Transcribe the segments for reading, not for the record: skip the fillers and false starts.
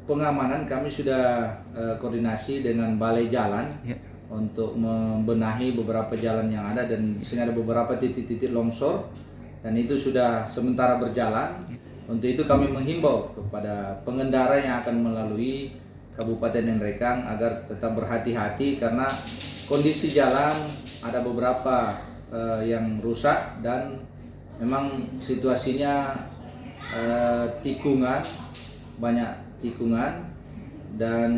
pengamanan kami sudah koordinasi dengan Balai Jalan untuk membenahi beberapa jalan yang ada, dan di sini ada beberapa titik-titik longsor dan itu sudah sementara berjalan. Untuk itu kami menghimbau kepada pengendara yang akan melalui Kabupaten Ngenrekang agar tetap berhati-hati karena kondisi jalan ada beberapa yang rusak dan memang situasinya tikungan, banyak tikungan dan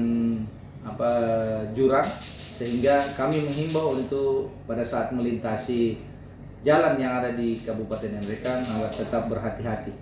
jurang, sehingga kami menghimbau untuk pada saat melintasi jalan yang ada di Kabupaten Ngenrekang agar tetap berhati-hati.